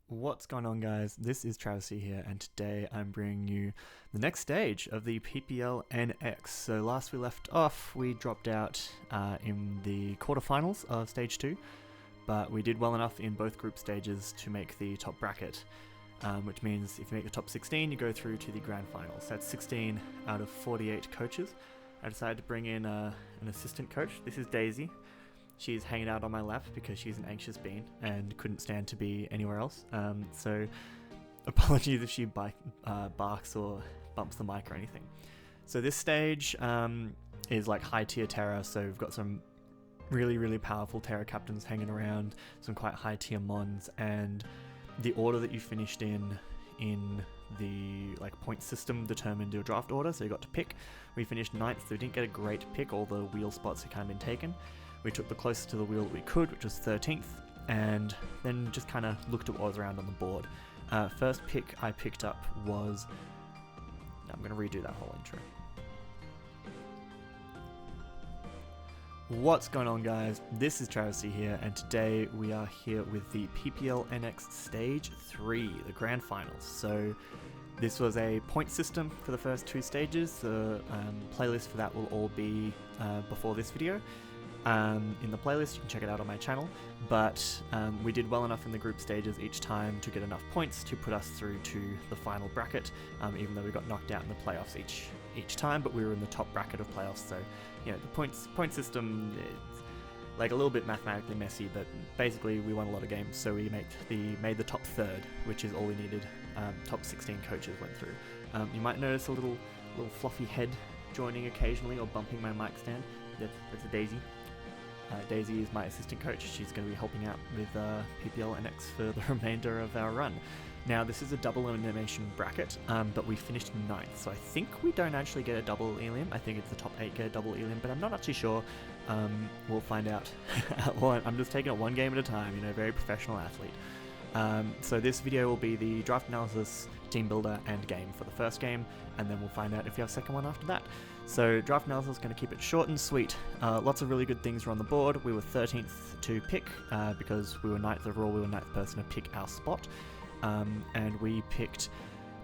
What's going on, guys? This is Travis here, and today I'm bringing you the next stage of the PPL NX. So last we left off, we dropped out in the quarterfinals of Stage 2, but we did well enough in both group stages to make the top bracket, which means if you make the top 16, you go through to the grand finals. That's 16 out of 48 coaches. I decided to bring in an assistant coach. This is Daisy. She's hanging out on my lap because she's an anxious bean and couldn't stand to be anywhere else. So apologies if she barks or bumps the mic or anything. So this stage is like high tier Terra, so we've got some really powerful Terra captains hanging around, some quite high tier mons, and the order that you finished in the point system determined your draft order, so you got to pick. We finished 9th, so we didn't get a great pick. All the wheel spots had kind of been taken. We took the closest to the wheel that we could, which was 13th, and then just kind of looked at what was around on the board. First pick I picked up was... I'm going to redo that whole intro. What's going on, guys? This is Travis here, and today we are here with the PPL NX Stage 3, the grand finals. So this was a point system for the first two stages. The playlist for that will all be before this video. In the playlist, you can check it out on my channel, but we did well enough in the group stages each time to get enough points to put us through to the final bracket, even though we got knocked out in the playoffs each time, but we were in the top bracket of playoffs, so you know, the point system is like a little bit mathematically messy, but basically we won a lot of games, so we made the top third, which is all we needed. Top 16 coaches went through. You might notice a little fluffy head joining occasionally or bumping my mic stand. That's a Daisy. Daisy is my assistant coach. She's going to be helping out with PPL NX for the remainder of our run. Now, this is a double elimination bracket, but we finished 9th, so I think we don't actually get a double elimination. I think it's the top 8 get a double elimination, but I'm not actually sure. We'll find out. Well, I'm just taking it one game at a time, you know, very professional athlete. So this video will be the draft analysis, team builder, and game for the first game, and then we'll find out if you have a second one after that. So draft analysis is going to keep it short and sweet. Lots of really good things were on the board. We were 13th to pick because we were 9th overall. We were 9th person to pick our spot, and we picked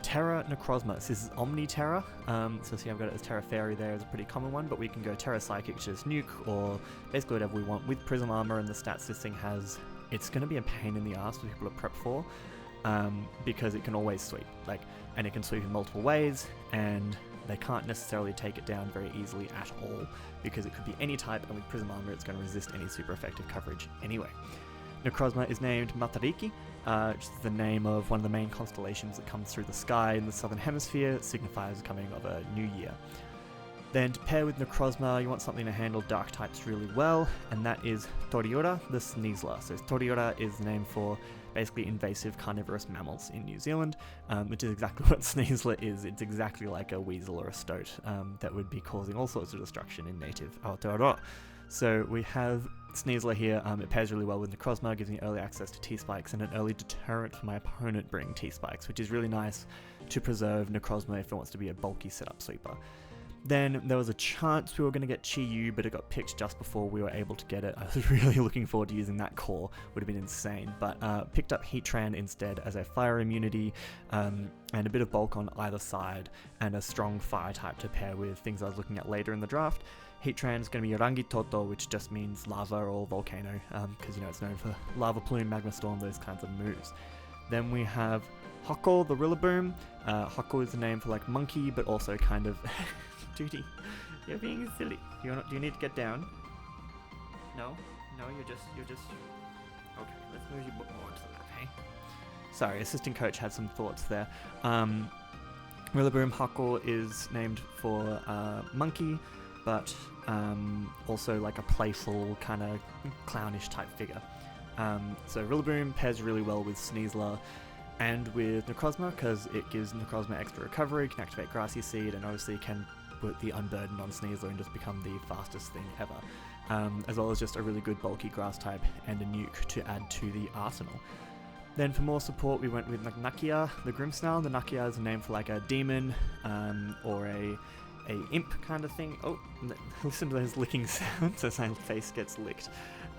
Terra Necrozma. This is Omni Terra. So see, I've got it as Terra Fairy there as a pretty common one, but we can go Terra Psychic, just nuke, or basically whatever we want. With Prism Armor and the stats this thing has, it's going to be a pain in the ass for people to prep for, because it can always sweep, and it can sweep in multiple ways, and they can't necessarily take it down very easily at all, because it could be any type, and with Prism Armor it's going to resist any super effective coverage anyway. Necrozma is named Matariki, which is the name of one of the main constellations that comes through the sky in the southern hemisphere. It signifies the coming of a new year. Then to pair with Necrozma, you want something to handle dark types really well, and that is Toriora the Sneasler. So Toriora is the name for basically invasive carnivorous mammals in New Zealand, which is exactly what Sneasler is. It's exactly like a weasel or a stoat that would be causing all sorts of destruction in native Aotearoa. So we have Sneasler here. It pairs really well with Necrozma, gives me early access to T-Spikes and an early deterrent for my opponent bringing T-Spikes, which is really nice to preserve Necrozma if it wants to be a bulky setup sweeper. Then there was a chance we were going to get Chi-Yu, but it got picked just before we were able to get it. I was really looking forward to using that core, would have been insane, but picked up Heatran instead as a fire immunity, and a bit of bulk on either side, and a strong fire type to pair with things I was looking at later in the draft. Heatran is going to be Rangi Toto, which just means lava or volcano, because you know it's known for lava plume, magma storm, those kinds of moves. Then we have Hoko the Rillaboom. Hoko is the name for like monkey, but also kind of... Duty, you're being silly. Do you need to get down? No, you're just. Okay, let's move you more to that. Hey. Sorry, assistant coach had some thoughts there. Rillaboom Hako is named for monkey, but also like a playful kind of clownish type figure. So Rillaboom pairs really well with Sneasler and with Necrozma because it gives Necrozma extra recovery, can activate Grassy Seed, and obviously can put the Unburden on Sneasler and just become the fastest thing ever, as well as just a really good bulky grass type and a nuke to add to the arsenal. Then for more support we went with Nakia the Grimmsnarl. The Nakia is a name for like a demon or a imp kind of thing. Oh, listen to those licking sounds as my face gets licked.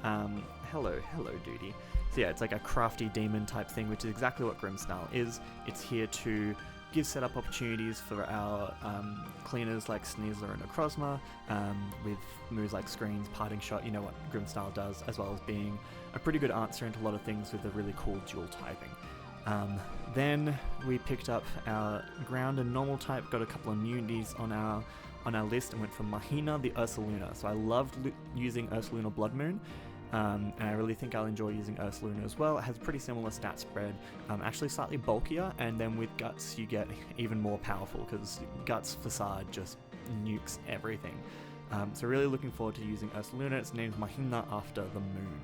Hello duty. So yeah, it's like a crafty demon type thing, which is exactly what Grimstyle is. It's here to give setup opportunities for our cleaners like Sneasler and Necrozma, with moves like Screens, Parting Shot, you know what Grimstyle does, as well as being a pretty good answer into a lot of things with a really cool dual typing. Then we picked up our ground and normal type, got a couple of newbies on our list, and went for Mahina the Ursaluna. So I loved using Ursaluna Blood Moon, and I really think I'll enjoy using Ursaluna as well. It has a pretty similar stat spread, actually slightly bulkier, and then with Guts you get even more powerful, because Guts Facade just nukes everything. So really looking forward to using Ursaluna. It's named Mahina after the moon.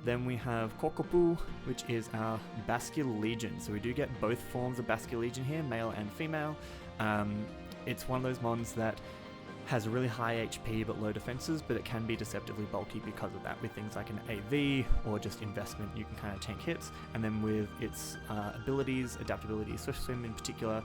Then we have Kokopu, which is our Bascule Legion. So we do get both forms of Bascule Legion here, male and female. It's one of those mons that has a really high HP but low defenses, but it can be deceptively bulky because of that. With things like an AV or just investment, you can kind of tank hits. And then with its abilities, adaptability, Swift Swim in particular,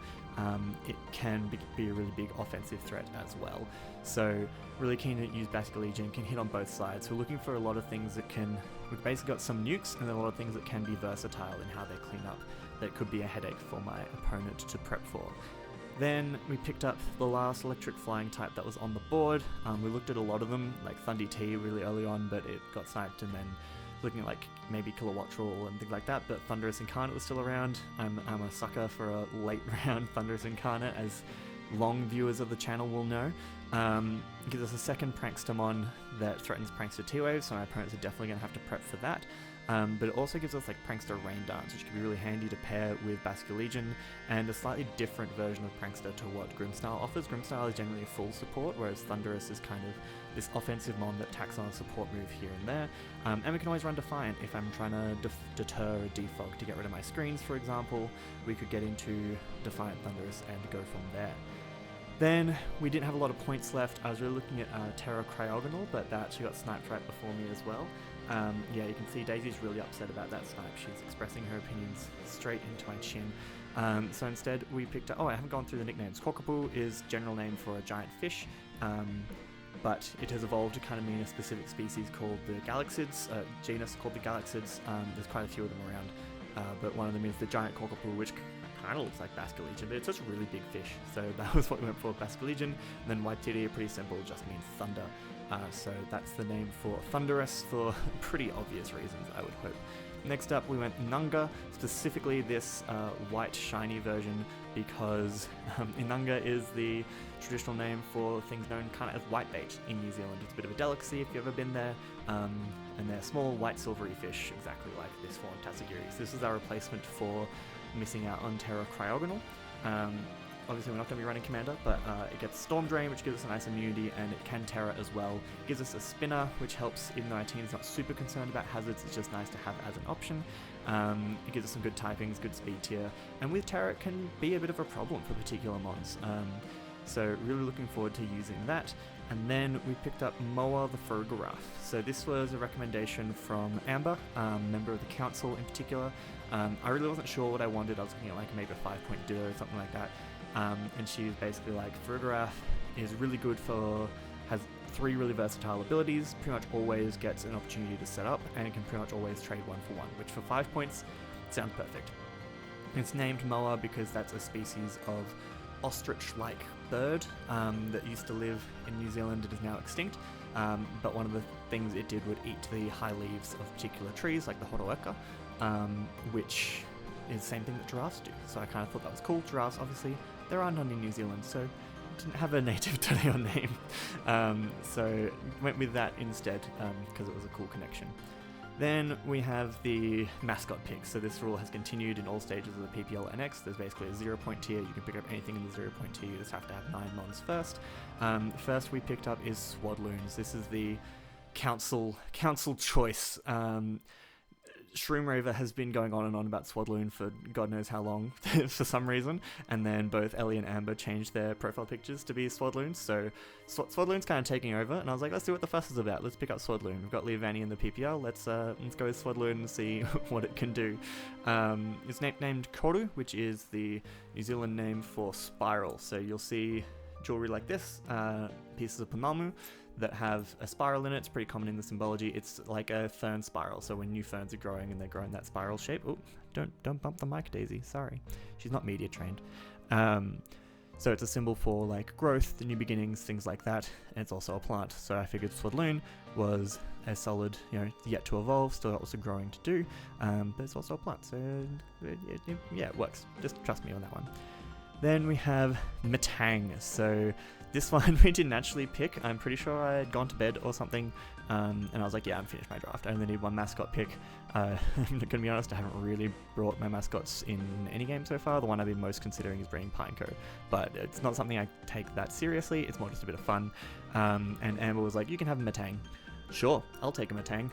it can be a really big offensive threat as well. So really keen to use Bascule Legion, can hit on both sides. We're looking for a lot of things that can, we've basically got some nukes and then a lot of things that can be versatile in how they clean up. That could be a headache for my opponent to prep for. Then we picked up the last electric flying type that was on the board. We looked at a lot of them, like Thundy T really early on, but it got sniped, and then looking at like maybe Kilowattrel and things like that, but Thunderous Incarnate was still around. I'm a sucker for a late round Thunderous Incarnate, as long viewers of the channel will know. It gives us a second Prankstamon that threatens Prankster T-Wave, so my opponents are definitely going to have to prep for that. But it also gives us like Prankster Rain Dance, which can be really handy to pair with Bascule Legion, and a slightly different version of Prankster to what Grimstyle offers. Grimstyle is generally full support, whereas Thunderous is kind of this offensive mon that tacks on a support move here and there. And we can always run Defiant if I'm trying to deter a defog to get rid of my screens, for example. We could get into Defiant Thunderous and go from there. Then we didn't have a lot of points left. I was really looking at TERA-fying, but that actually got sniped right before me as well. Yeah, you can see Daisy's really upset about that snipe. She's expressing her opinions straight into my chin. So instead we picked up, oh, I haven't gone through the nicknames. Kokopu is general name for a giant fish, but it has evolved to kind of mean a specific species called the Galaxids, genus called the Galaxids. There's quite a few of them around, but one of them is the giant Kokopu, which kind of looks like Bascule Legion, but it's just a really big fish. So that was what we went for, Bascule Legion. And then Waitiri, pretty simple, just means thunder. So that's the name for Thunderous for pretty obvious reasons, I would hope. Next up we went Inanga, specifically this white shiny version, because Inanga is the traditional name for things known kind of as whitebait in New Zealand. It's a bit of a delicacy if you've ever been there, and they're small white silvery fish, exactly like this form, Tatsugiri. So this is our replacement for missing out on TERA-fying. Obviously we're not going to be running Commander, but it gets Storm Drain, which gives us a nice immunity, and it can Terra as well. It gives us a Spinner, which helps, even though our team's not super concerned about hazards, it's just nice to have as an option. It gives us some good typings, good speed tier, and with Terra it can be a bit of a problem for particular mons. So really looking forward to using that. And then we picked up Moa the Ferogarath. So this was a recommendation from Amber, member of the council in particular. I really wasn't sure what I wanted. I was looking at like maybe a 5-point duo or something like that. And she was basically like, Ferogarath is really good for, has 3 really versatile abilities, pretty much always gets an opportunity to set up, and it can pretty much always trade 1 for 1, which for 5 points sounds perfect. It's named Moa because that's a species of ostrich-like bird that used to live in New Zealand and is now extinct. But one of the things it did would eat the high leaves of particular trees, like the Horoeka, which is the same thing that giraffes do. So I kind of thought that was cool. Giraffes, obviously, there are none in New Zealand, so didn't have a native Te Reo name. So went with that instead because it was a cool connection. Then we have the mascot picks. So this rule has continued in all stages of the PPL NX. There's basically a 0-point tier. You can pick up anything in the 0-point tier. You just have to have 9 mons first. First we picked up is Swadloons. This is the council choice. Shroomraver has been going on and on about Swadloon for God knows how long for some reason, and then both Ellie and Amber changed their profile pictures to be Swadloons, so Swadloon's kind of taking over, and I was like, let's see what the fuss is about, let's pick up Swadloon. We've got Leovanni in the PPL, let's go with Swadloon and see what it can do. It's named Koru, which is the New Zealand name for spiral, so you'll see jewelry like this, pieces of Panamu. that have a spiral in it. It's pretty common in the symbology. It's like a fern spiral, so when new ferns are growing and they're growing that spiral shape. Oh, don't bump the mic, Daisy. Sorry, she's not media trained. So it's a symbol for like growth, the new beginnings, things like that, and it's also a plant. So I figured Swadloon was a solid, yet to evolve, still also growing to do, but it's also a plant. So yeah, it works. Just trust me on that one. Then we have Matang. So this one we didn't actually pick. I'm pretty sure I had gone to bed or something, and I was like, yeah, I'm finished my draft. I only need one mascot pick. I'm gonna be honest, I haven't really brought my mascots in any game so far. The one I've been most considering is bringing Pineco, but it's not something I take that seriously. It's more just a bit of fun. And Amber was like, you can have a Matang. Sure, I'll take a Matang.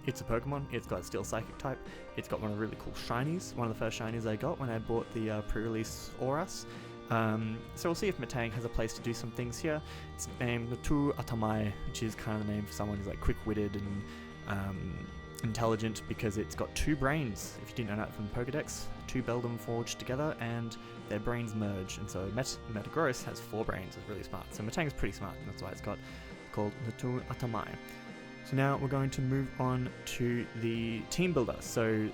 It's a Pokemon, it's got a Steel Psychic type, it's got one of the really cool shinies, one of the first shinies I got when I bought the pre-release Auras. So we'll see if Matang has a place to do some things here. It's named Natu Atamai, which is kind of the name for someone who's like quick-witted and intelligent, because it's got 2 brains. If you didn't know that from Pokedex, 2 Beldum forged together and their brains merge, and so Metagross has 4 brains. It's really smart. So Matang is pretty smart, and that's why it's called Natu Atamai. So now we're going to move on to the team builder. So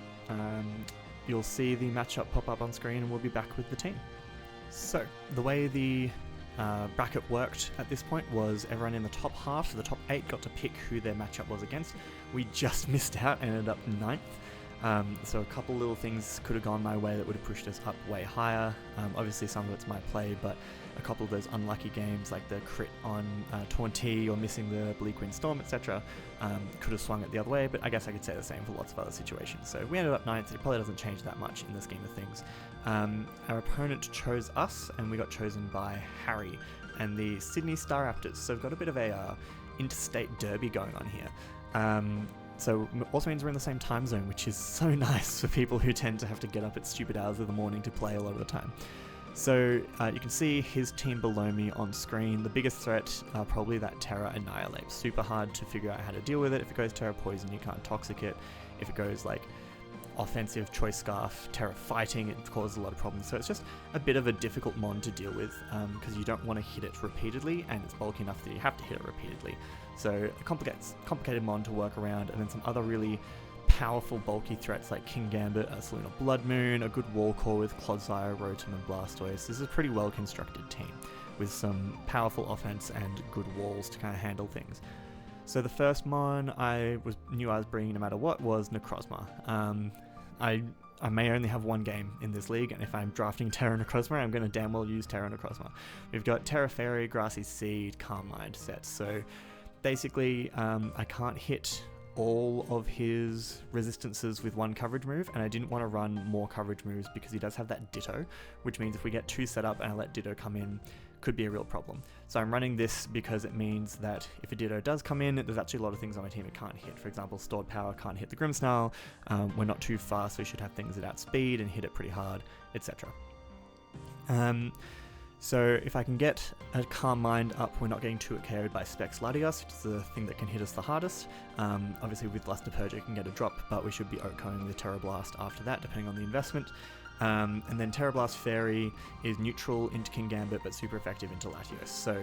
you'll see the matchup pop up on screen and we'll be back with the team. So the way the bracket worked at this point was everyone in the top half, the top 8, got to pick who their matchup was against. We just missed out and ended up 9th. So a couple little things could have gone my way that would have pushed us up way higher. Obviously some of it's my play, but a couple of those unlucky games like the crit on Taunty or missing the Bleak Wind Storm, etc. Could have swung it the other way, but I guess I could say the same for lots of other situations. So we ended up 9th. It probably doesn't change that much in the scheme of things. Our opponent chose us, and we got chosen by Harry and the Sydney Staraptors. So we've got a bit of a interstate derby going on here. So also means we're in the same time zone, which is so nice for people who tend to have to get up at stupid hours of the morning to play a lot of the time. So you can see his team below me on screen. The biggest threat are probably that Terra Annihilate. Super hard to figure out how to deal with it. If it goes Terra Poison, you can't Toxic it. If it goes like offensive Choice Scarf, TERA-fying, it causes a lot of problems. So it's just a bit of a difficult mon to deal with because you don't want to hit it repeatedly, and it's bulky enough that you have to hit it repeatedly. So a complicated mon to work around, and then some other really powerful bulky threats like King Gambit, Ursaluna Blood Moon, a good wall core with Clodsire, Rotom and Blastoise. This is a pretty well constructed team with some powerful offense and good walls to kind of handle things. So the first mon I knew I was bringing no matter what was Necrozma. I may only have one game in this league, and if I'm drafting Terra Necrozma, I'm going to damn well use Terra Necrozma. We've got Terra Fairy, Grassy Seed, Calm Mind sets. So basically, I can't hit all of his resistances with one coverage move, and I didn't want to run more coverage moves because he does have that Ditto, which means if we get 2 set up and I let Ditto come in, could be a real problem. So I'm running this because it means that if a Ditto does come in, there's actually a lot of things on my team it can't hit. For example, Stored Power can't hit the Grimmsnarl, we're not too fast, so we should have things that outspeed and hit it pretty hard, etc. So if I can get a Calm Mind up, we're not getting too KO'd by Specs Latios, which is the thing that can hit us the hardest. Obviously with Luster Purge it can get a drop, but we should be OHKOing with Terra Blast after that, depending on the investment. And then Terra Blast Fairy is neutral into King Gambit, but super effective into Latios. So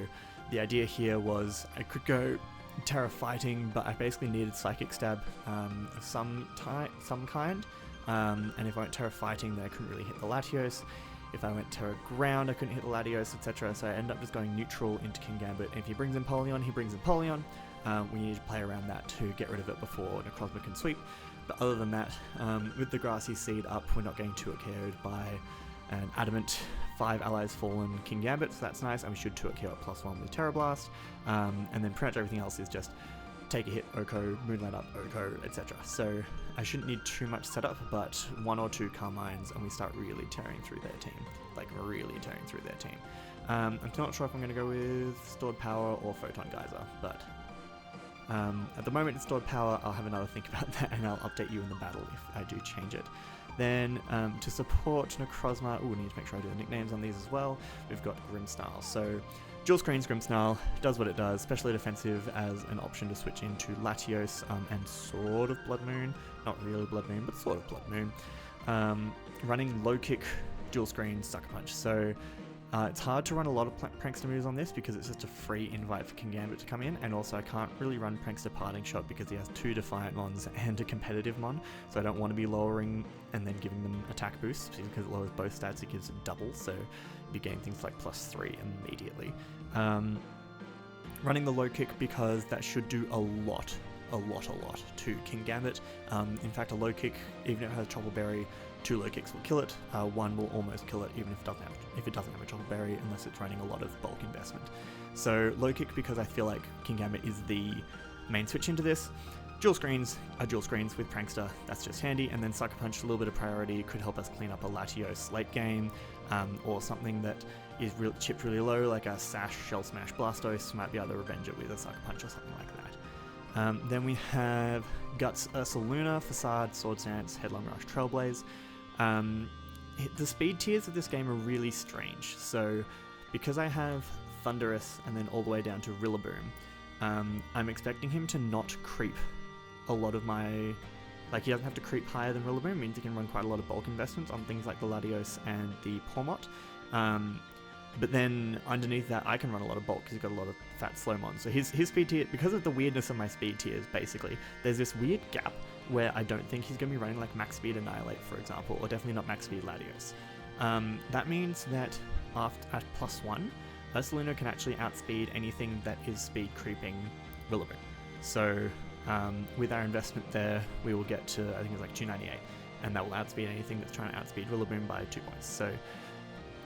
the idea here was I could go Terra-fying, but I basically needed Psychic Stab of some kind. And if I went Terra-fying, then I couldn't really hit the Latios. If I went Terra Ground, I couldn't hit the Latios, etc. So I ended up just going neutral into King Gambit. And if he brings in Polion, he brings in Polion. We need to play around that to get rid of it before Necrozma can sweep. But other than that, with the Grassy Seed up, we're not getting too KO'd by an Adamant 5 allies fallen King Gambit, so that's nice, and we should 2 KO at +1 with Terra Blast. And then pretty much everything else is just take a hit, OHKO, Moonlight up, OHKO, etc. So I shouldn't need too much setup, but 1 or 2 Calm Minds and we start really tearing through their team. Like really tearing through their team. I'm not sure if I'm going to go with Stored Power or Photon Geyser, but at the moment it's Stored Power. I'll have another think about that and I'll update you in the battle if I do change it. Then to support Necrozma, we need to make sure I do the nicknames on these as well. We've got Grimmsnarl. So Dual Screens Grimmsnarl does what it does, especially defensive as an option to switch into Latios and sort of Blood Moon. Not really Blood Moon, but sort of Blood Moon. Running low kick Dual Screen Sucker Punch. So It's hard to run a lot of Prankster moves on this because it's just a free invite for King Gambit to come in, and also I can't really run Prankster Parting Shot because he has 2 Defiant Mons and a competitive Mon, so I don't want to be lowering and then giving them attack boosts, because it lowers both stats, it gives it double, so you gain things like +3 immediately. Running the low kick because that should do a lot to King Gambit. In fact, a low kick, even if it has Chocolate Berry, 2 low kicks will kill it. 1 will almost kill it, even if it doesn't have a Chocolate Berry, unless it's running a lot of bulk investment. So low kick because I feel like King Gambit is the main switch into this. Dual screens are dual screens with Prankster, that's just handy, and then Sucker Punch, a little bit of priority, could help us clean up a Latios late game, or something that is chipped really low, like a Sash, Shell Smash, Blastos, might be able to revenge it with a Sucker Punch or something like that. Then we have Guts, Ursaluna, Facade, Swords Dance, Headlong Rush, Trailblaze. The speed tiers of this game are really strange, so because I have Thunderous and then all the way down to Rillaboom, I'm expecting him to not creep a lot of my... Like, he doesn't have to creep higher than Rillaboom, means he can run quite a lot of bulk investments on things like the Latios and the Pawmot. But then underneath that, I can run a lot of bulk because he's got a lot of fat Slowmon. So his speed tier, because of the weirdness of my speed tiers, basically, there's this weird gap where I don't think he's going to be running like max speed Annihilate, for example, or definitely not max speed Latios. That means that at +1, Ursaluna can actually outspeed anything that is speed creeping Rillaboom. So with our investment there, we will get to, I think it's like 298, and that will outspeed anything that's trying to outspeed Rillaboom by 2 points. So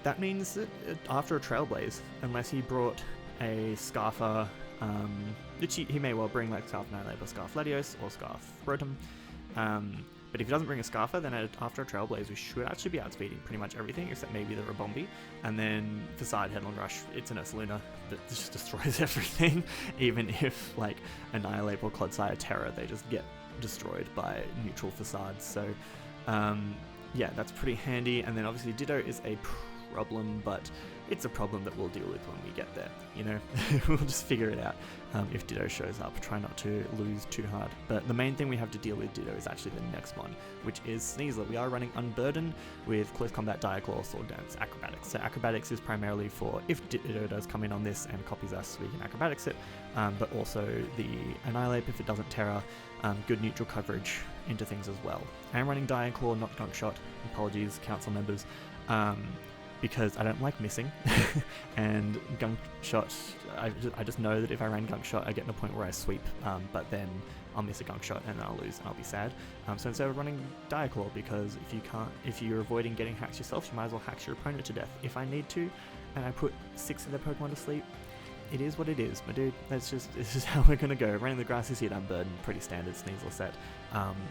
that means that after a Trailblaze, unless he brought a Scarfer, which he may well bring, like Scarf Annihilate or Scarf Latios or Scarf Rotom, but if he doesn't bring a Scarfer, then after a Trailblaze we should actually be outspeeding pretty much everything except maybe the Rabombi, and then Facade, Headlong Rush, it's an Ursaluna that just destroys everything. Even if like Annihilate or Clodsire Terra, they just get destroyed by neutral Facades. So yeah, that's pretty handy. And then obviously Ditto is a problem, but it's a problem that we'll deal with when we get there, you know. We'll just figure it out if Ditto shows up. Try not to lose too hard. But the main thing we have to deal with Ditto is actually the next one, which is Sneasler. We are running Unburden with Close Combat, Diaclaw, Sword Dance, Acrobatics. So Acrobatics is primarily for if Ditto does come in on this and copies us, we can Acrobatics it, but also the Annihilate if it doesn't Terra, good neutral coverage into things as well. I am running Diaclaw, not Gunk Shot. Apologies, council members. Because I don't like missing, and Gunk Shot, I just know that if I ran Gunk Shot, I get to a point where I sweep, but then I'll miss a Gunk Shot and then I'll lose and I'll be sad. So instead of running Diaclaw, because if you're avoiding getting hacks yourself, you might as well hack your opponent to death. If I need to, and I put 6 of their Pokemon to sleep, it is what it is, my dude. This is how we're gonna go. Running the Grassy Seed Unburden, pretty standard Sneasel set.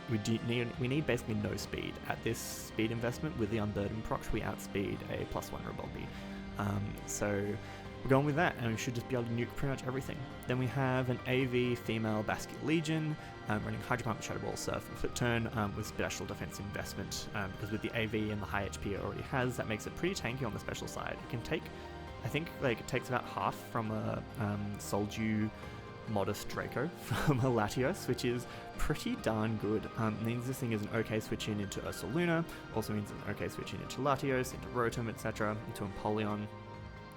We need basically no speed. At this speed investment with the Unburden proc, we outspeed a +1 Rabombi. So we're going with that, and we should just be able to nuke pretty much everything. Then we have an AV female Basket Legion, running Hydro Pump, Shadow Ball, Surf, and Flip Turn with special defense investment, because with the AV and the high HP it already has, that makes it pretty tanky on the special side. It can take, I think, like, it takes about half from a Soldew Modest Draco from a Latios, which is pretty darn good. Means this thing is an okay switch in into Ursaluna, also means it's an okay switch in into Latios, into Rotom, etc., into Empoleon.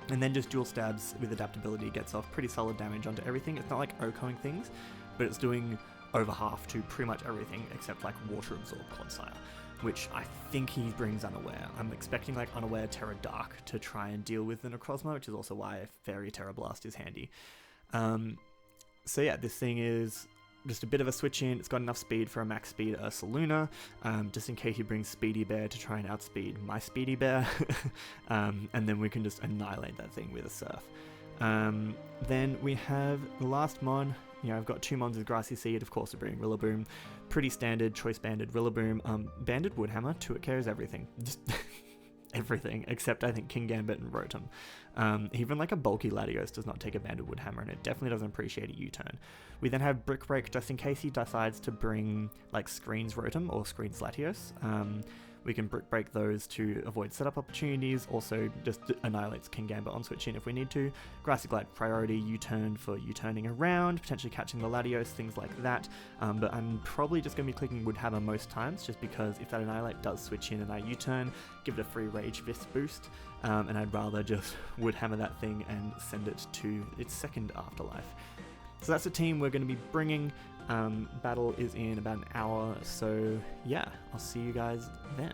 And then just dual stabs with adaptability gets off pretty solid damage onto everything. It's not like OHKOing things, but it's doing over half to pretty much everything except like Water Absorb Clodsire, which I think he brings Unaware. I'm expecting like Unaware Terra Dark to try and deal with the Necrozma, which is also why Fairy Terra Blast is handy. So yeah, this thing is just a bit of a switch in. It's got enough speed for a max speed Ursaluna, just in case he brings Speedy Bear to try and outspeed my Speedy Bear, and then we can just annihilate that thing with a Surf. Then we have the last Mon. You know, I've got 2 Mons with Grassy Seed, of course, we're bringing Rillaboom. Pretty standard, Choice Banded Rillaboom. Banded Woodhammer, 2 it carries everything. Just everything, except I think King Gambit and Rotom. Even like a bulky Latios does not take a Banded Woodhammer, and it definitely doesn't appreciate a U-turn. We then have Brick Break, just in case he decides to bring like Screens Rotom or Screens Latios. we can brick break those to avoid setup opportunities, also just annihilates King Gambit on switch in if we need to. Grassy Glide priority, U-turn for U-turning around, potentially catching the Latios, things like that. But I'm probably just going to be clicking Woodhammer most times, just because if that Annihilate does switch in and I U-turn, give it a free Rage Fist boost, and I'd rather just Woodhammer that thing and send it to its second afterlife. So that's the team we're going to be bringing. Battle is in about an hour, so yeah, I'll see you guys then.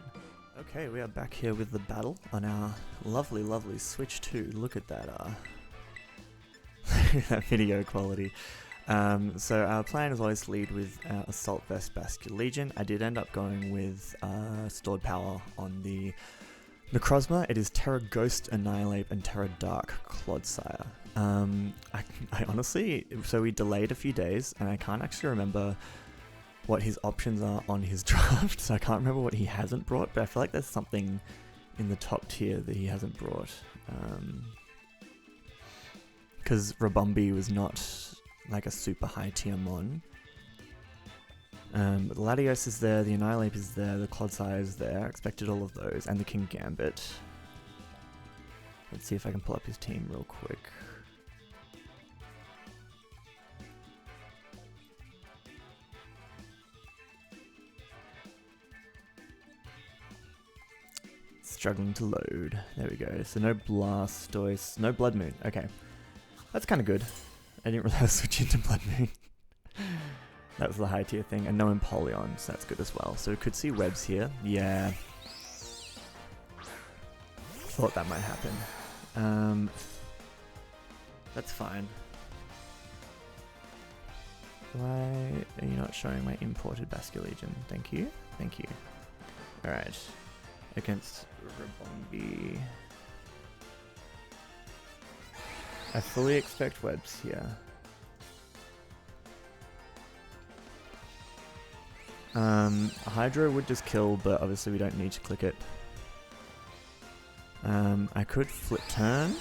Okay, we are back here with the battle on our lovely, lovely Switch 2. Look at that, that video quality. So our plan is always to lead with Assault Vest Basket Legion. I did end up going with Stored Power on the Necrozma. It is Terra Ghost Annihilate and Terra Dark Clodsire. I honestly, so we delayed a few days and I can't actually remember what his options are on his draft, so I can't remember what he hasn't brought, but I feel like there's something in the top tier that he hasn't brought. Because Rabumbi was not like a super high tier mon. But the Latios is there, the Annihilate is there, the Clodsire is there, I expected all of those, and the King Gambit. Let's see if I can pull up his team real quick. Struggling to load. There we go. So no Blastoise, no Blood Moon. Okay. That's kind of good. I didn't realize switch into Blood Moon. That was the high tier thing. And no Empoleon, so that's good as well. So we could see webs here. Yeah. Thought that might happen. That's fine. Why are you not showing my imported Basculegion? Thank you. Thank you. Alright. Against Rabumbi. I fully expect webs here. Hydro would just kill, but obviously we don't need to click it. I could flip turn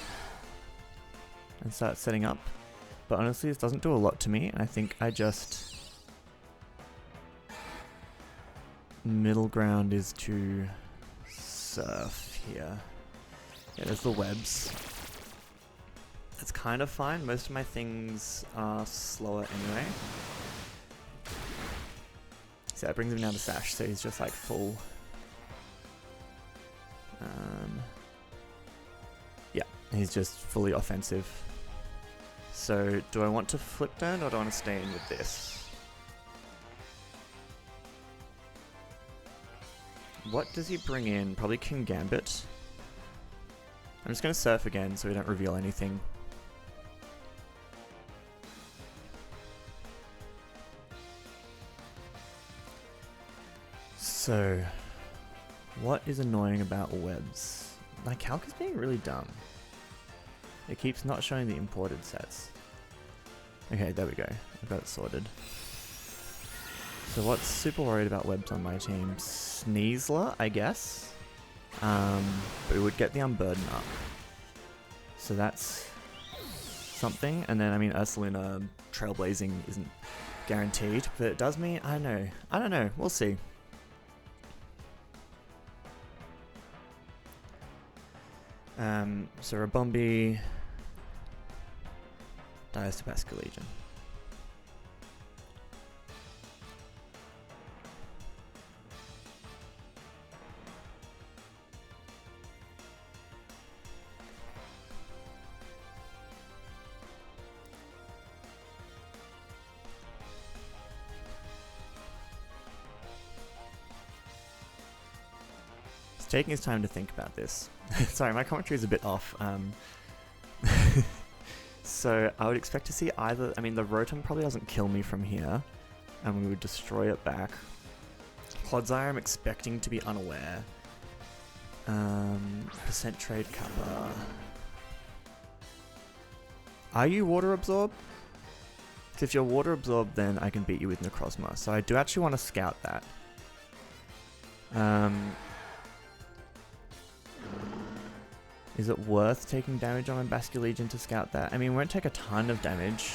and start setting up, but honestly this doesn't do a lot to me. I think I just... Middle ground is to surf here. Yeah, there's the webs. That's kind of fine. Most of my things are slower anyway. So that brings him down to Sash, so he's just like full. Yeah, he's just fully offensive. So do I want to flip turn or do I want to stay in with this? What does he bring in? Probably King Gambit. I'm just going to surf again so we don't reveal anything. So, what is annoying about webs? My calc is being really dumb. It keeps not showing the imported sets. Okay, there we go. I've got it sorted. So what's super worried about webs on my team? Sneasler, I guess. But we would get the Unburden up. So that's something. And then, I mean, Ursulina Trailblazing isn't guaranteed, but it does mean, I don't know. We'll see. So Rabumbi dies to Basculegion. Taking his time to think about this. Sorry, my commentary is a bit off. So I would expect to see either... I mean, the Rotom probably doesn't kill me from here, and we would destroy it back. Clodsire I'm expecting to be unaware. Percent Trade Kappa. Are you Water Absorb? So if you're Water Absorb, then I can beat you with Necrozma. So I do actually want to scout that. Is it worth taking damage on a Basculegion to scout that? I mean, it won't take a ton of damage.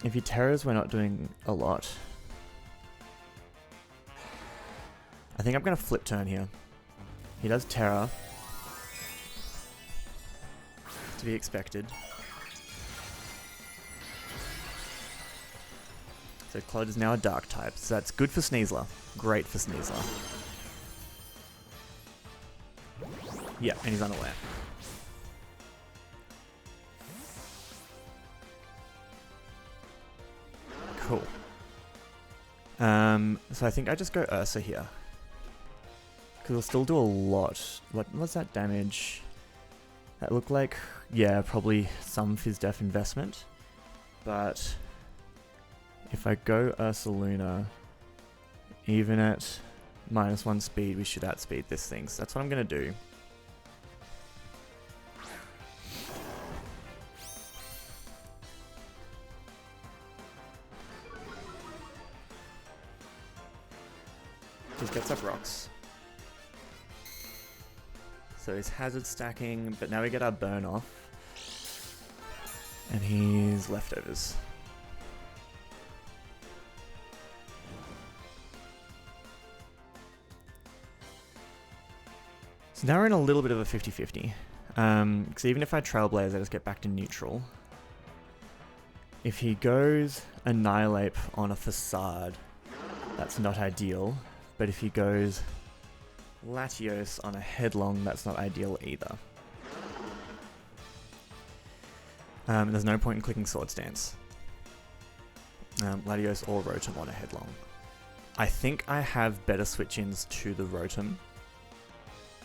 If he Terras, we're not doing a lot. I think I'm going to flip turn here. He does Terra. To be expected. So Clod is now a dark type, so that's good for Sneasler. Great for Sneasler. Yeah, and he's unaware. Cool. So I think I just go Ursa here. Because it'll still do a lot. What's that damage? That looked like, yeah, probably some Fizz Def investment. But if I go Ursa Luna, even at -1 speed, we should outspeed this thing. So that's what I'm going to do. Just gets up rocks. So he's hazard stacking, but now we get our burn off. And he's leftovers. So now we're in a little bit of a 50-50. Because even if I Trailblaze, I just get back to neutral. If he goes Annihilate on a Facade, that's not ideal. But if he goes Latios on a Headlong, that's not ideal either. There's no point in clicking Sword Stance. Latios or Rotom on a Headlong. I think I have better switch-ins to the Rotom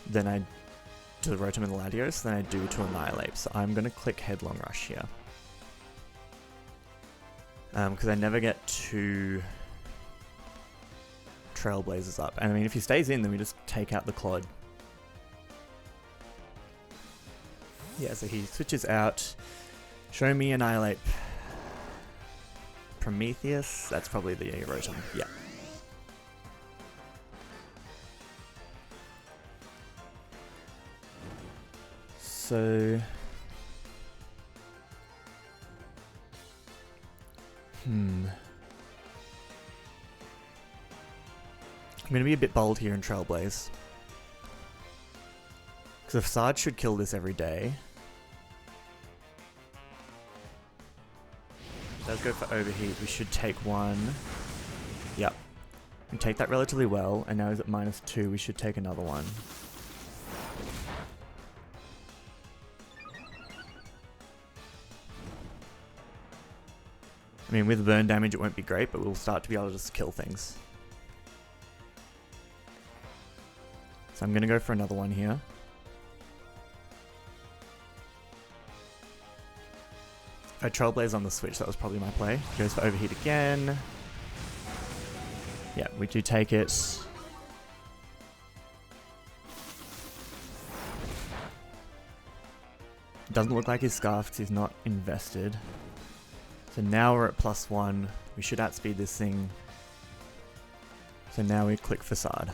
than I to the Rotom and the Latios than I do to Annihilate. So I'm going to click Headlong Rush here. Because I never get two Trailblazers up. And I mean, if he stays in, then we just take out the Clod. Yeah, so he switches out. Show me Annihilate. Prometheus. That's probably the Rotom. Yeah. So... I'm going to be a bit bold here in Trailblaze. Because if Facade should kill this every day. It does go for Overheat. We should take one. Yep. We take that relatively well. And now he's at -2. We should take another one. I mean, with burn damage it won't be great, but we'll start to be able to just kill things. So I'm going to go for another one here. If I Trailblaze on the switch, that was probably my play. Goes for Overheat again. Yeah, we do take it. Doesn't look like he's Scarf because he's not invested. So now we're at +1. We should outspeed this thing. So now we click Facade.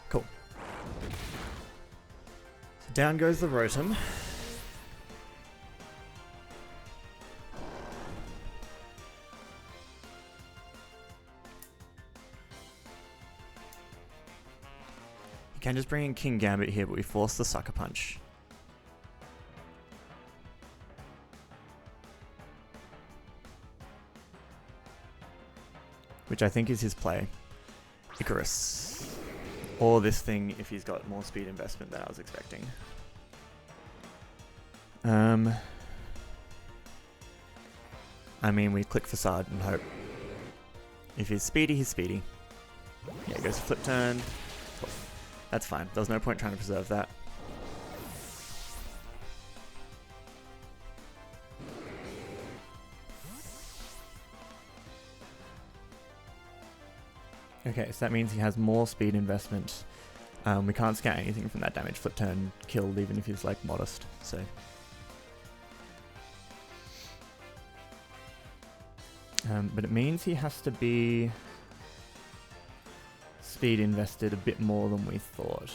Cool. So down goes the Rotom. Can just bring in King Gambit here, but we force the Sucker Punch. Which I think is his play. Icarus. Or this thing if he's got more speed investment than I was expecting. I mean, we click Facade and hope. If he's speedy, he's speedy. Yeah, it goes to flip turn. Cool. That's fine. There's no point trying to preserve that. Okay, so that means he has more speed investment. We can't scout anything from that damage. Flip turn killed even if he's like modest, so. But it means he has to be speed invested a bit more than we thought.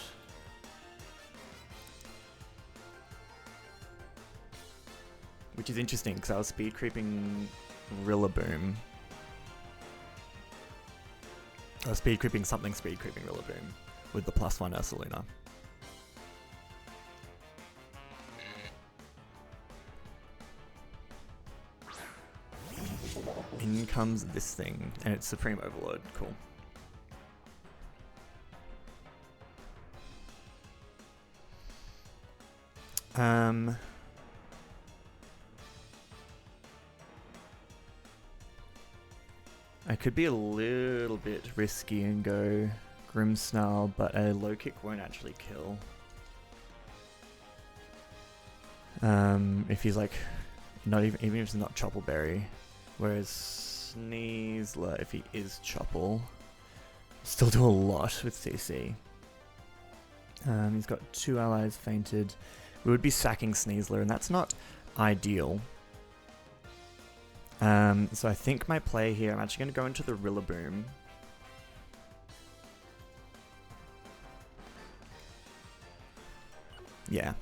which is interesting because I was speed creeping Rillaboom. I was speed creeping Rillaboom with the +1 Ursaluna. In comes this thing, and it's Supreme Overlord. Cool. I could be a little bit risky and go Grimmsnarl, but a low kick won't actually kill. If he's like, not even if it's not Choppleberry. Whereas Sneasler, if he is Chopple, still do a lot with CC. He's got 2 allies fainted. We would be sacking Sneasler, and that's not ideal. So I think my play here, I'm actually going to go into the Rillaboom. Yeah.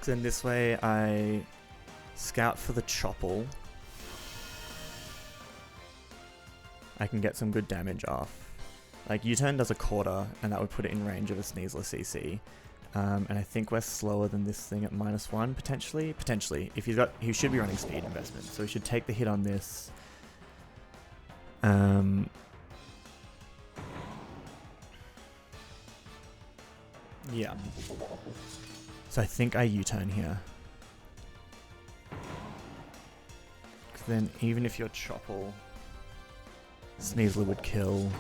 Then this way I scout for the Chopple. I can get some good damage off. Like U-turn does a quarter, and that would put it in range of a Sneasler CC. And I think we're slower than this thing at -1 potentially. Potentially, if he should be running speed investment, so he should take the hit on this. Yeah. So I think I U-turn here. Because then even if you're Chopple, Sneasler would kill.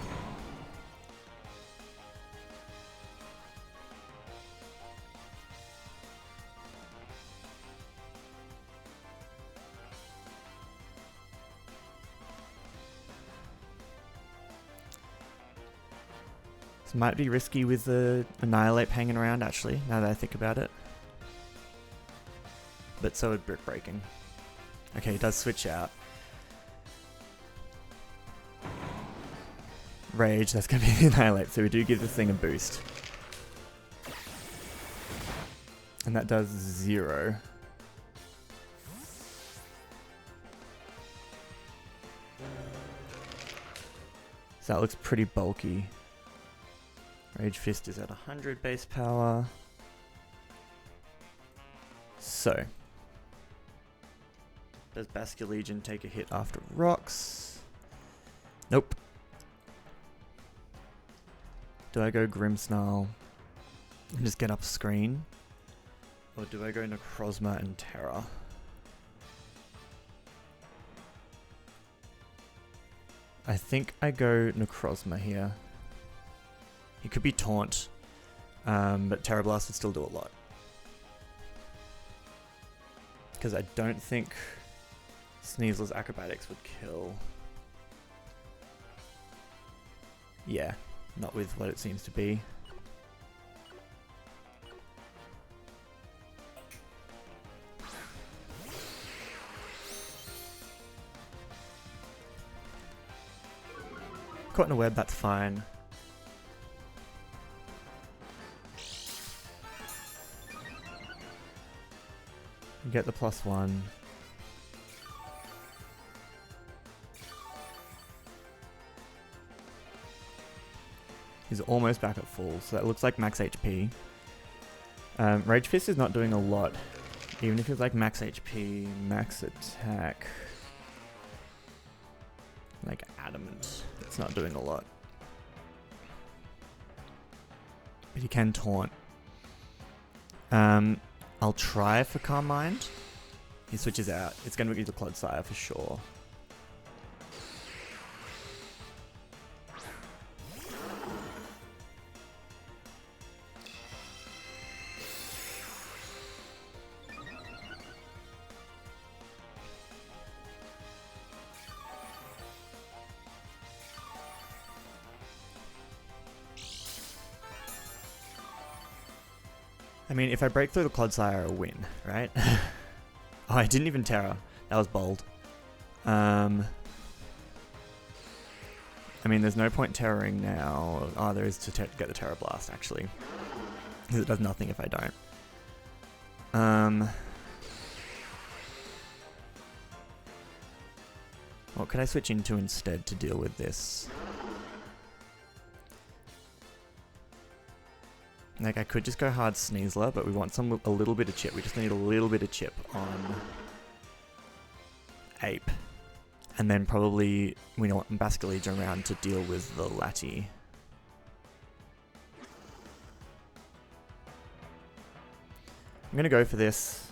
This might be risky with the Annihilate hanging around actually, now that I think about it. But so would Brick Breaking. Okay, he does switch out. Rage, that's going to be the Annihilate, so we do give this thing a boost. And that does 0. So that looks pretty bulky. Rage Fist is at 100 base power. So, does Basculegion take a hit after rocks? Nope. Do I go Grimmsnarl and just get up screen? Or do I go Necrozma and Terra? I think I go Necrozma here. He could be Taunt, but Terra Blast would still do a lot. Because I don't think Sneasler's Acrobatics would kill. Yeah, not with what it seems to be. Caught in a web, that's fine. Get the +1. He's almost back at full, so that looks like max HP. Rage Fist is not doing a lot, even if it's like max HP, max attack. Like Adamant, it's not doing a lot. But he can taunt. I'll try for Calm Mind. He switches out. It's going to be the Clodsire for sure. I mean, if I break through the Clodsire, I'll win, right? Oh, I didn't even Terra. That was bold. I mean, there's no point terroring now. Oh, there is to get the Terra Blast, actually. Because it does nothing if I don't. What could I switch into instead to deal with this? Like, I could just go hard Sneasler, but we want a little bit of chip. We just need a little bit of chip on Ape. And then probably we want Basculege around to deal with the Lati. I'm gonna go for this.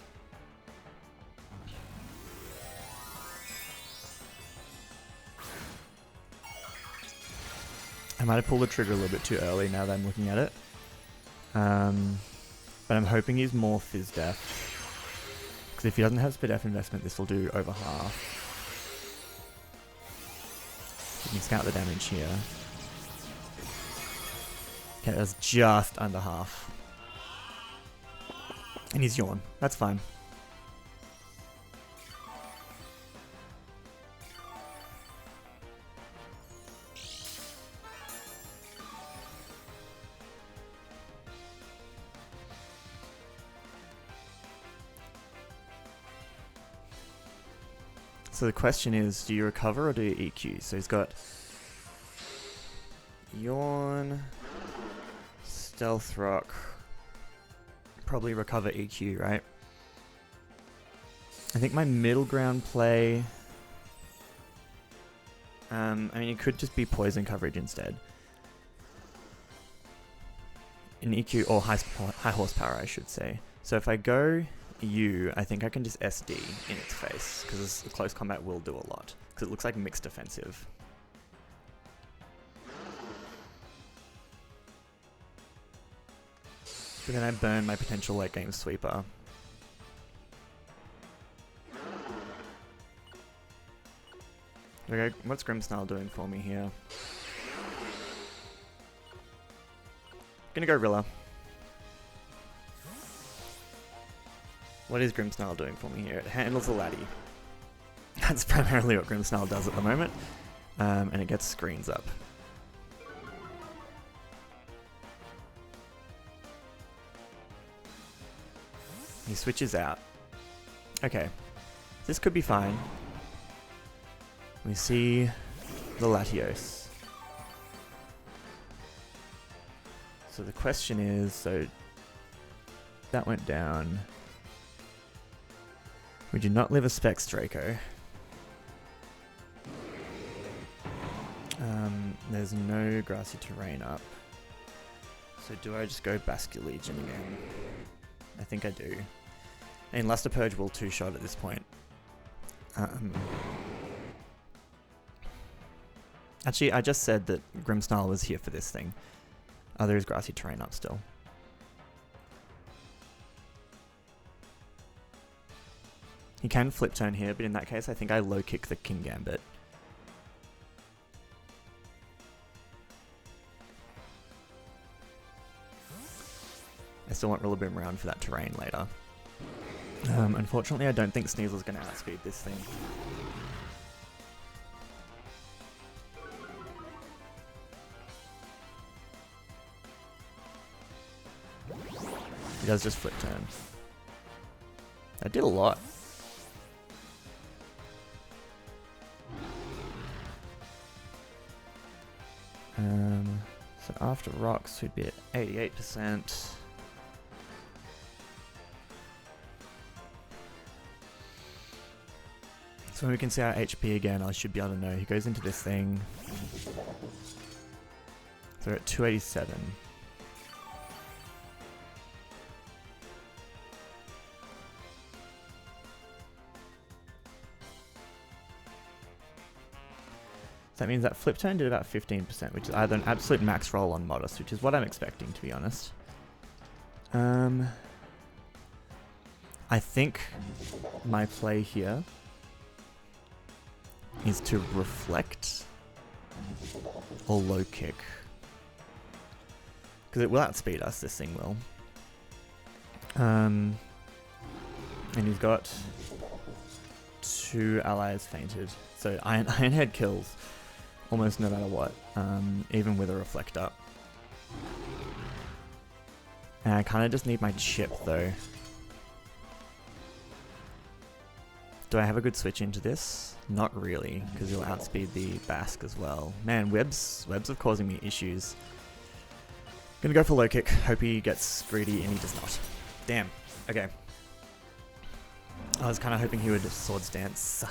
I might have pulled the trigger a little bit too early now that I'm looking at it. But I'm hoping he's more Fizz Def. Because if he doesn't have Speed F investment, this will do over half. You can scout the damage here. Okay, that's just under half. And he's Yawn. That's fine. So the question is, do you recover or do you EQ? So he's got Yawn, Stealth Rock, probably recover EQ, right? I think my middle ground play... I mean, it could just be poison coverage instead. In EQ, or high horsepower, I should say. So if I go U, I think I can just SD in its face, because close combat will do a lot, because it looks like mixed defensive. But then I burn my potential late game sweeper. Okay, what's Grimmsnarl doing for me here? Gonna go Rilla. What is Grimmsnarl doing for me here? It handles the Laddie. That's primarily what Grimmsnarl does at the moment. And it gets screens up. He switches out. Okay. This could be fine. We see the Latios. So the question is, so that went down. We do not live a Specs Draco. There's no grassy terrain up. So do I just go Basculegion again? I think I do. And Luster Purge will two-shot at this point. Actually, I just said that Grimmsnarl was here for this thing. Oh, there is grassy terrain up still. He can flip turn here, but in that case I think I low kick the King Gambit. I still want Rillaboom around for that terrain later. Unfortunately I don't think Sneasel's going to outspeed this thing. He does just flip turn. I did a lot. So after rocks we'd be at 88%. So when we can see our HP again, I should be able to know. He goes into this thing. So we're at 287. So that means that flip turn did about 15%, which is either an absolute max roll on Modest, which is what I'm expecting, to be honest. I think my play here is to reflect or low kick. Because it will outspeed us, this thing will. And he's got 2 allies fainted. So Ironhead kills. almost no matter what, even with a reflector. And I kind of just need my chip though. Do I have a good switch into this? Not really, because he'll outspeed the Bask as well. Man, webs are causing me issues. Gonna go for low kick, hope he gets greedy, and he does not. Damn, okay. I was kind of hoping he would Swords Dance.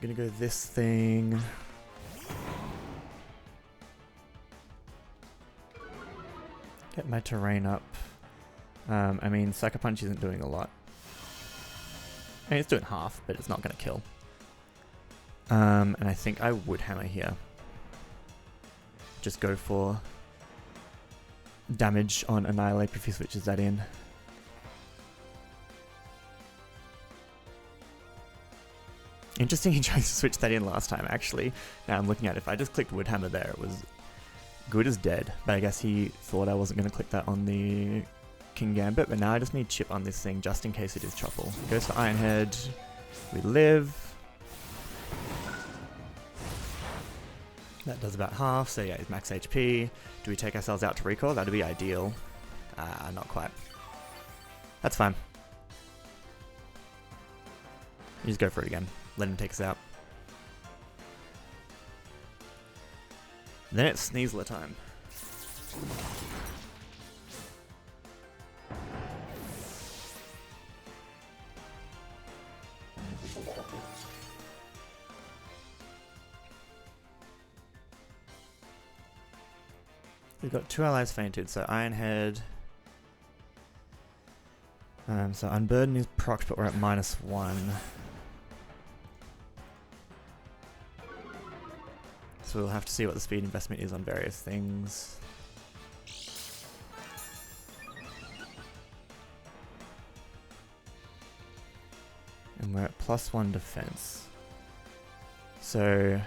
Gonna go this thing. Get my terrain up. I mean, Sucker Punch isn't doing a lot. I mean, it's doing half, but it's not gonna kill. And I think I would hammer here. Just go for damage on Annihilate if he switches that in. Interesting he chose to switch that in last time, actually. Now I'm looking at it, if I just clicked Woodhammer there, it was good as dead. But I guess he thought I wasn't going to click that on the King Gambit, but now I just need chip on this thing just in case it is Choppel. Goes for Iron Head. We live. That does about half, so yeah, he's max HP. Do we take ourselves out to recall? That'd be ideal. Not quite. That's fine. You just go for it again. Let him take us out. Then it's Sneasler time. We've got 2 allies fainted, so Ironhead. So Unburden is procced, but we're at -1. So we'll have to see what the speed investment is on various things. And we're at +1 defense. So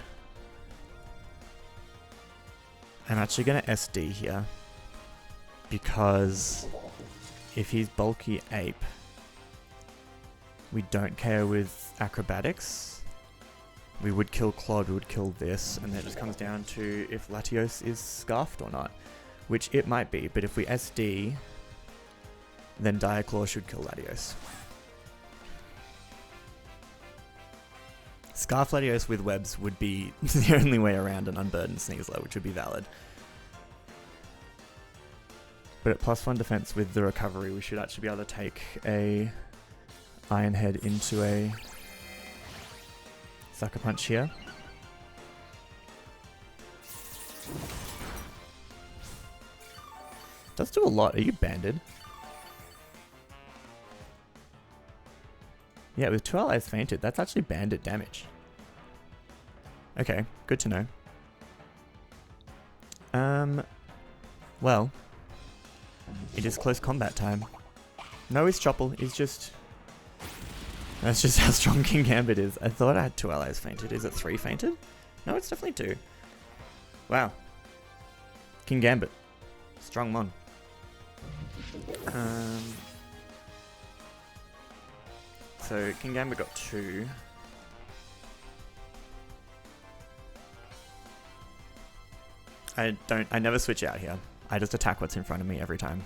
I'm actually going to SD here, because if he's bulky ape, we don't care with acrobatics. We would kill Claude, we would kill this, and then it just comes down to if Latios is scarfed or not, which it might be, but if we SD, then Diaclaw should kill Latios. Scarf Latios with webs would be the only way around an Unburdened Sneasler, which would be valid. But at +1 defense with the recovery, we should actually be able to take a Iron Head into a Sucker Punch here. Does do a lot. Are you banded? Yeah, with 2 allies fainted, that's actually banded damage. Okay, good to know. Well, it is close combat time. No, he's Choppel. He's just... That's just how strong King Gambit is. I thought I had 2 allies fainted. Is it 3 fainted? No, it's definitely 2. Wow. King Gambit. Strong mon. So King Gambit got 2. I never switch out here. I just attack what's in front of me every time.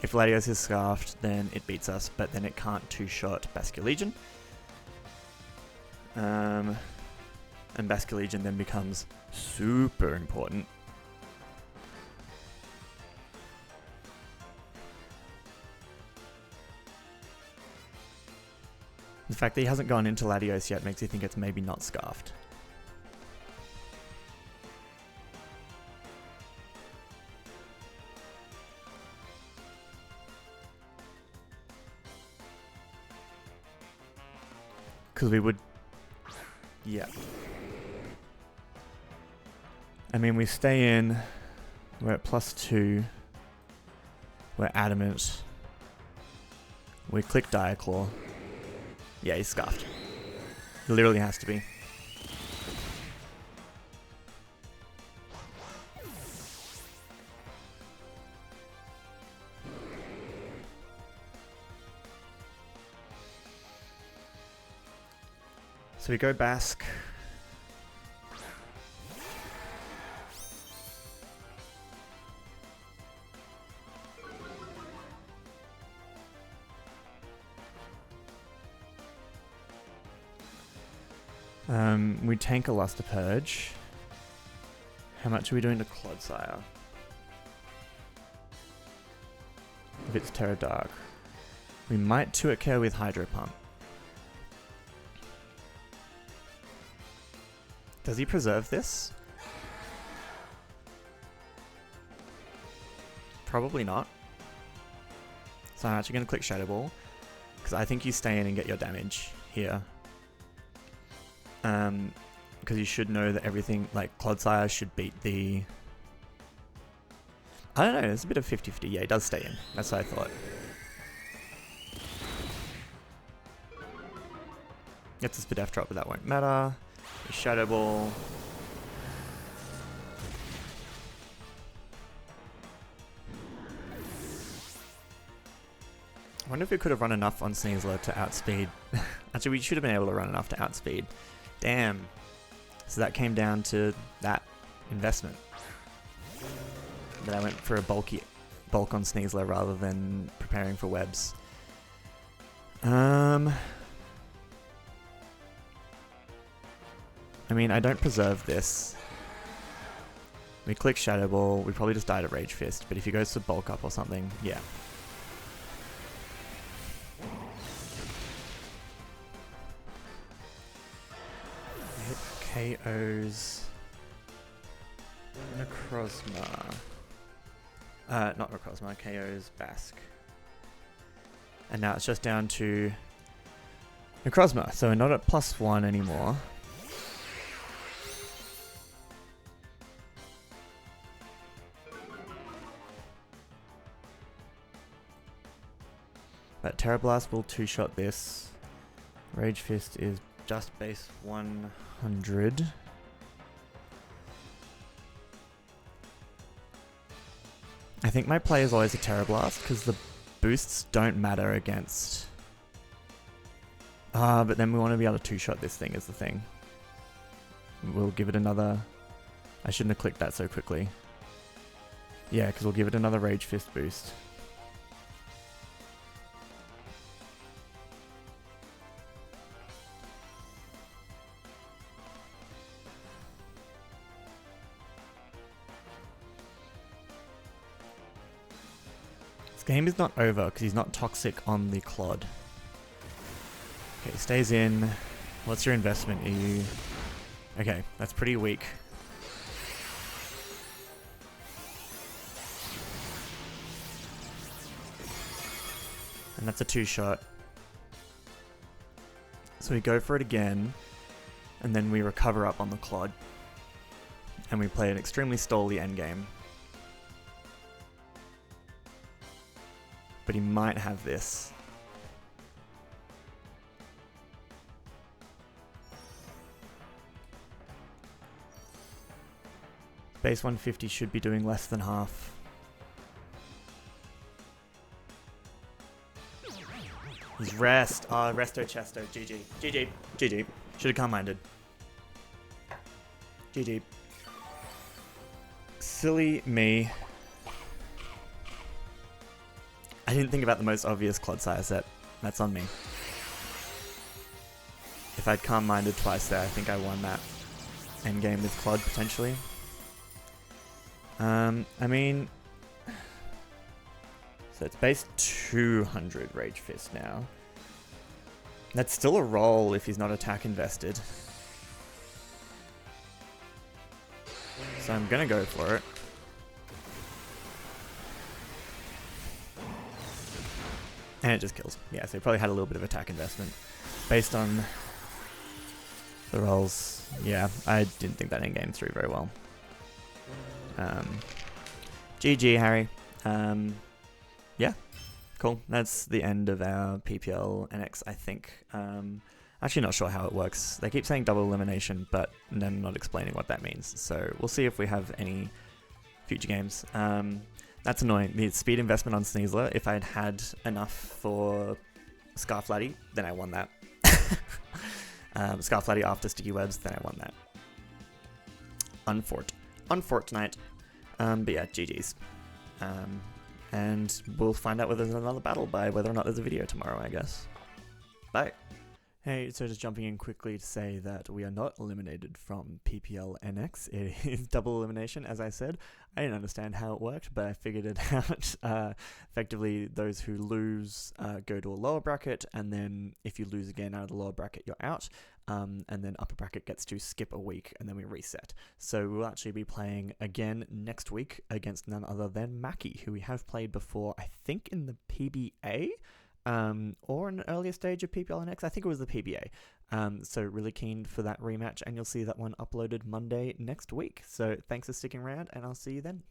If Latios is scarfed, then it beats us, but then it can't 2-shot Basculegion. And Basculegion then becomes super important. The fact that he hasn't gone into Latios yet makes you think it's maybe not scarfed. Because we would... Yeah. I mean, we stay in... We're at +2. We're adamant. We click Diaclaw. Yeah, he's scuffed. He literally has to be. So we go Basque. We tank a Luster Purge. How much are we doing to Clodsire? If it's Terra Dark. We might 2-it KO with Hydro Pump. Does he preserve this? Probably not. So I'm actually going to click Shadow Ball, because I think you stay in and get your damage here. Because you should know that everything, like Clodsire should beat the... I don't know, there's a bit of 50-50. Yeah, he does stay in. That's what I thought. Gets a Spadef drop, but that won't matter. Shadow Ball. I wonder if we could have run enough on Sneasler to outspeed. Actually, we should have been able to run enough to outspeed. Damn. So that came down to that investment. That I went for a bulk on Sneasler rather than preparing for webs. I mean, I don't preserve this. We click Shadow Ball, we probably just die to Rage Fist, but if he goes to bulk up or something, yeah. Hit KOs Necrozma. Not Necrozma, KOs Basque. And now it's just down to Necrozma, so we're not at +1 anymore. But Terra Blast will 2-shot this. Rage Fist is just base 100. I think my play is always a Terra Blast because the boosts don't matter against... but then we want to be able to 2-shot this thing is the thing. We'll give it another... I shouldn't have clicked that so quickly. Yeah, because we'll give it another Rage Fist boost. Game is not over because he's not toxic on the Clod. Okay, stays in. What's your investment, EU? Okay, that's pretty weak. And that's a 2-shot. So we go for it again, and then we recover up on the Clod. And we play an extremely stally endgame. But he might have this. Base 150 should be doing less than half. He's rest. Ah, resto chesto. GG. GG. GG. Should have calm-minded. GG. Silly me. I didn't think about the most obvious Clodsire set. That's on me. If I'd calm-minded twice there, I think I won that endgame with Clod, potentially. I mean... So it's base 200 Rage Fist now. That's still a roll if he's not attack invested. So I'm gonna go for it. And it just kills. Yeah, so he probably had a little bit of attack investment. Based on the rolls, yeah, I didn't think that endgame through very well. GG, Harry. Yeah, Cool. That's the end of our PPL NX, I think. Actually not sure how it works. They keep saying double elimination, but then not explaining what that means. So we'll see if we have any future games. That's annoying. The speed investment on Sneasler, if I'd had enough for Scarflatty, then I won that. Scarflatty after Sticky Webs, then I won that. Unfortunate. But yeah, GG's. And we'll find out whether there's another battle by whether or not there's a video tomorrow, I guess. Bye. Hey, so just jumping in quickly to say that we are not eliminated from PPL NX. It is double elimination, as I said. I didn't understand how it worked, but I figured it out. Effectively, those who lose go to a lower bracket, and then if you lose again out of the lower bracket, you're out. And then upper bracket gets to skip a week, and then we reset. So we'll actually be playing again next week against none other than Mackie, who we have played before, I think in the PBA. Or an earlier stage of PPL NX. I think it was the PBA. So really keen for that rematch, and you'll see that one uploaded Monday next week. So thanks for sticking around, and I'll see you then.